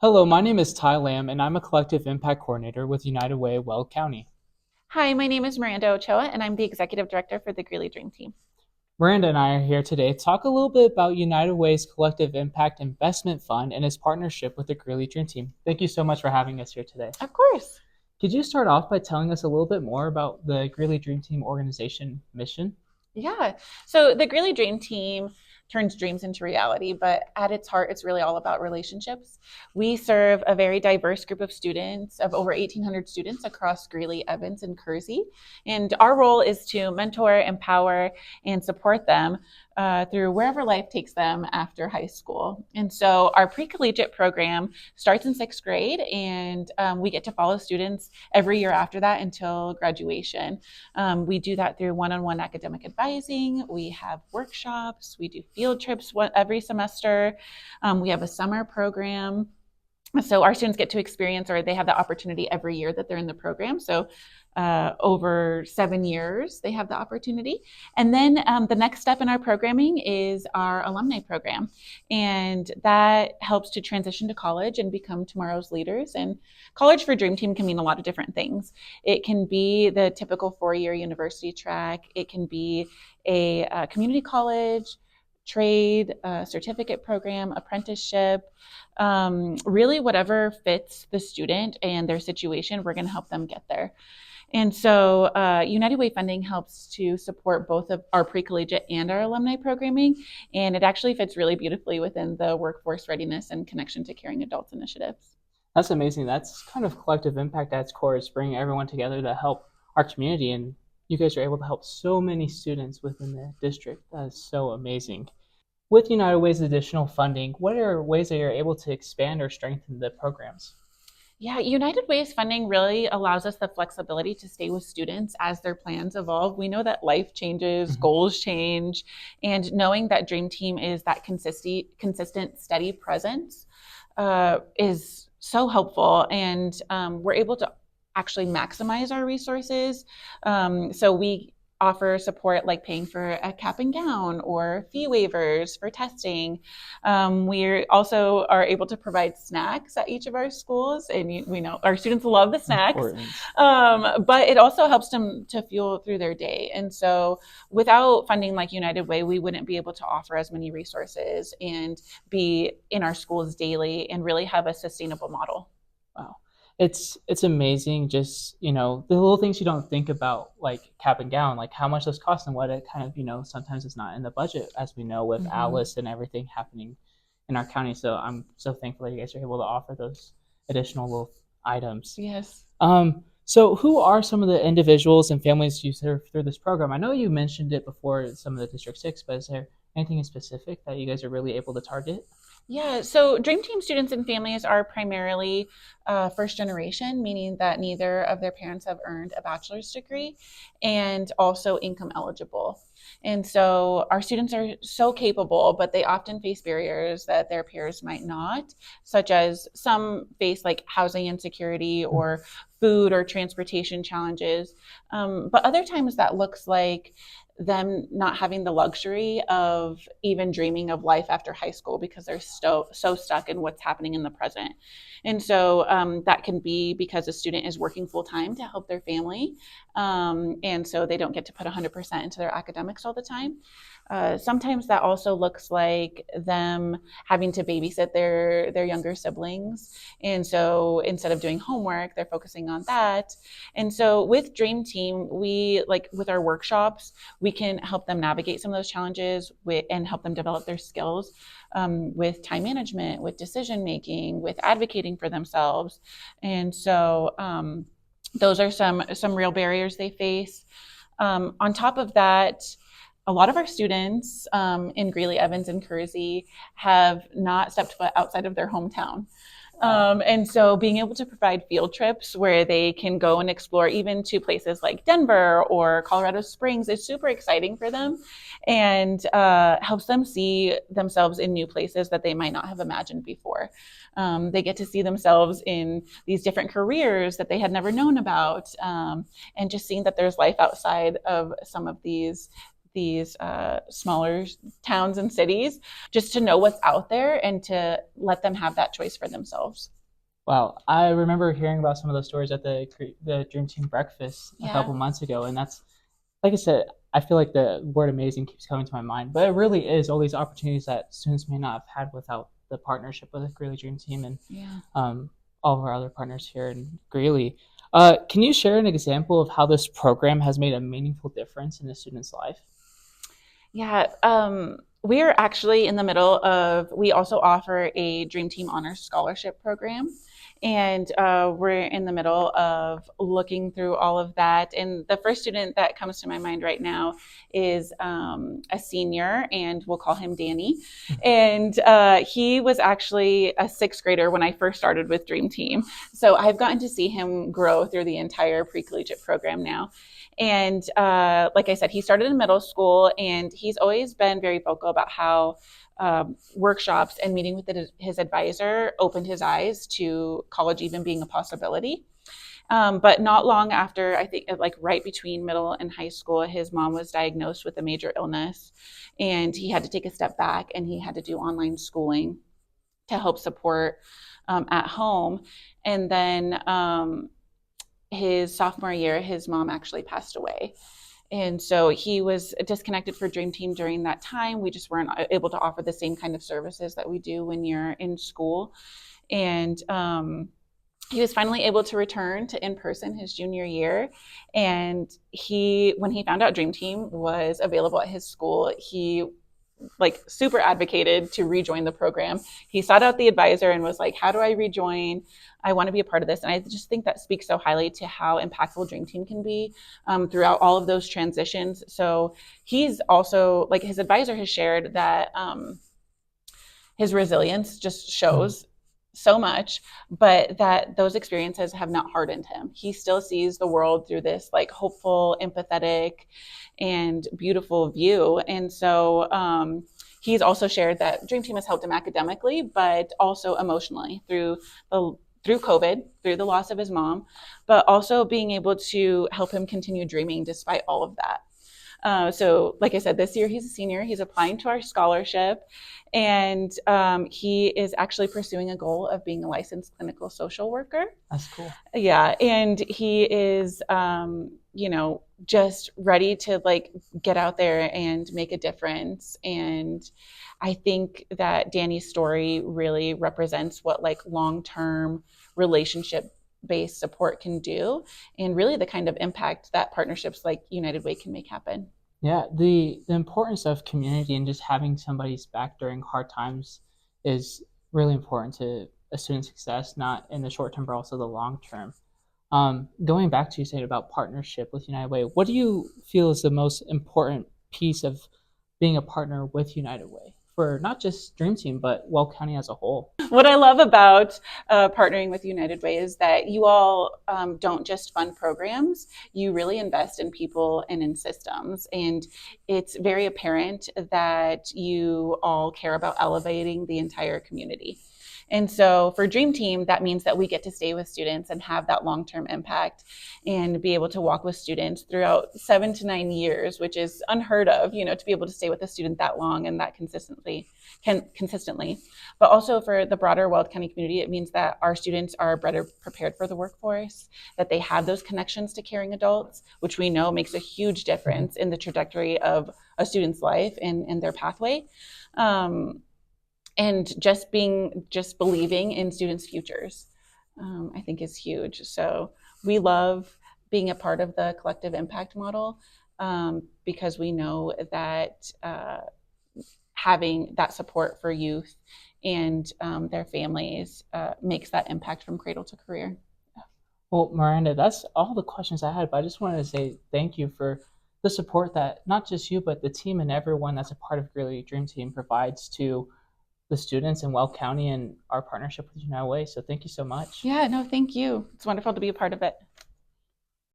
Hello, my name is Ty Lamb, and I'm a Collective Impact Coordinator with United Way Weld County. Hi, my name is Miranda Ochoa, and I'm the Executive Director for the Greely Dream Team. Miranda and I are here today to talk a little bit about United Way's Collective Impact Investment Fund and its partnership with the Greely Dream Team. Thank you so much for having us here today. Of course. Could you start off by telling us a little bit more about the Greely Dream Team organization mission? Yeah. So the Greely Dream Team turns dreams into reality, but at its heart, it's really all about relationships. We serve a very diverse group of students, of over 1,800 students across Greeley, Evans, and Kersey. And our role is to mentor, empower, and support them through wherever life takes them after high school. And so our pre-collegiate program starts in sixth grade, and we get to follow students every year after that until graduation. We do that through one-on-one academic advising. We have workshops. We do field trips every semester. We have a summer program. So our students get to experience, or they have the opportunity every year that they're in the program. So over 7 years, they have the opportunity. And then the next step in our programming is our alumni program. And that helps to transition to college and become tomorrow's leaders. And college for Dream Team can mean a lot of different things. It can be the typical 4-year university track. It can be a community college, trade, certificate program, apprenticeship, really whatever fits the student and their situation, we're going to help them get there. And so United Way funding helps to support both of our pre-collegiate and our alumni programming. And it actually fits really beautifully within the workforce readiness and connection to caring adults initiatives. That's amazing. That's kind of collective impact at its core, is bringing everyone together to help our community. And you guys are able to help so many students within the district. That is so amazing. With United Way's additional funding, what are ways that you're able to expand or strengthen the programs? Yeah, United Way's funding really allows us the flexibility to stay with students as their plans evolve. We know that life changes, Mhm. goals change, and knowing that Dream Team is that consistent, steady presence is so helpful. And we're able to actually maximize our resources. So we offer support like paying for a cap and gown or fee waivers for testing. We also are able to provide snacks at each of our schools, and we know our students love the snacks, Important. but it also helps them to fuel through their day. And so without funding like United Way, we wouldn't be able to offer as many resources and be in our schools daily and really have a sustainable model. Wow. It's amazing, just, the little things you don't think about, like cap and gown, like how much those cost and what it kind of, sometimes it's not in the budget, as we know with Mm-hmm. Alice and everything happening in our county. So I'm so thankful that you guys are able to offer those additional little items. Yes. So who are some of the individuals and families you serve through this program? I know you mentioned it before, some of the District 6, but is there anything in specific that you guys are really able to target? Yeah, so Dream Team students and families are primarily first generation, meaning that neither of their parents have earned a bachelor's degree and also income eligible. And so our students are so capable, but they often face barriers that their peers might not, such as some face like housing insecurity or food or transportation challenges. But other times that looks like them not having the luxury of even dreaming of life after high school because they're so stuck in what's happening in the present. And so that can be because a student is working full time to help their family. And so they don't get to put 100% into their academics all the time. Sometimes that also looks like them having to babysit their younger siblings. And so instead of doing homework, they're focusing on that. And so with Dream Team, we like with our workshops, we can help them navigate some of those challenges and help them develop their skills with time management, with decision making, with advocating for themselves. And so those are some real barriers they face. On top of that, a lot of our students in Greeley, Evans, and Kersey have not stepped foot outside of their hometown. And so being able to provide field trips where they can go and explore even to places like Denver or Colorado Springs is super exciting for them and helps them see themselves in new places that they might not have imagined before. They get to see themselves in these different careers that they had never known about, and just seeing that there's life outside of some of these these smaller towns and cities, just to know what's out there and to let them have that choice for themselves. Wow, I remember hearing about some of those stories at the Dream Team breakfast a Yeah. couple months ago, and that's like I said. I feel like the word amazing keeps coming to my mind, but it really is all these opportunities that students may not have had without the partnership with the Greely Dream Team and Yeah. um, all of our other partners here in Greeley. Can you share an example of how this program has made a meaningful difference in a student's life? Yeah, we are actually in the middle of, we also offer a Dream Team Honors Scholarship program. And we're in the middle of looking through all of that. And the first student that comes to my mind right now is a senior, and we'll call him Danny. And he was actually a sixth grader when I first started with Dream Team. So I've gotten to see him grow through the entire pre-collegiate program now. And like I said, he started in middle school, and he's always been very vocal about how workshops and meeting with his advisor opened his eyes to college even being a possibility. But not long after, I think like right between middle and high school, his mom was diagnosed with a major illness, and he had to take a step back and he had to do online schooling to help support at home. And then his sophomore year, his mom actually passed away. And so he was disconnected for Dream Team during that time. We just weren't able to offer the same kind of services that we do when you're in school. And he was finally able to return to in person his junior year. And when he found out Dream Team was available at his school, he like super advocated to rejoin the program. He sought out the advisor and was like, how do I rejoin? I want to be a part of this. And I just think that speaks so highly to how impactful Dream Team can be throughout all of those transitions. So he's also, like, his advisor has shared that his resilience just shows so much, but that those experiences have not hardened him. He still sees the world through this like hopeful, empathetic, and beautiful view. And so he's also shared that Dream Team has helped him academically, but also emotionally through COVID, through the loss of his mom, but also being able to help him continue dreaming despite all of that. So, like I said, this year he's a senior. He's applying to our scholarship, and he is actually pursuing a goal of being a licensed clinical social worker. That's cool. Yeah, and he is, just ready to like get out there and make a difference. And I think that Danny's story really represents what like long-term relationship based support can do, and really the kind of impact that partnerships like United Way can make happen. Yeah, the importance of community and just having somebody's back during hard times is really important to a student's success, not in the short term, but also the long term. Going back to you saying about partnership with United Way, what do you feel is the most important piece of being a partner with United Way for not just Dream Team, but Weld County as a whole? What I love about partnering with United Way is that you all don't just fund programs, you really invest in people and in systems. And it's very apparent that you all care about elevating the entire community. And so for Dream Team, that means that we get to stay with students and have that long-term impact and be able to walk with students throughout 7 to 9 years, which is unheard of, to be able to stay with a student that long and that consistently. But also for the broader Weld County community, it means that our students are better prepared for the workforce, that they have those connections to caring adults, which we know makes a huge difference in the trajectory of a student's life and their pathway. And just believing in students' futures, I think is huge. So we love being a part of the collective impact model because we know that having that support for youth and their families makes that impact from cradle to career. Well, Miranda, that's all the questions I had, but I just wanted to say thank you for the support that not just you, but the team and everyone that's a part of Greely Dream Team provides to the students in Weld County and our partnership with United Way. So thank you so much. Yeah, no, thank you. It's wonderful to be a part of it.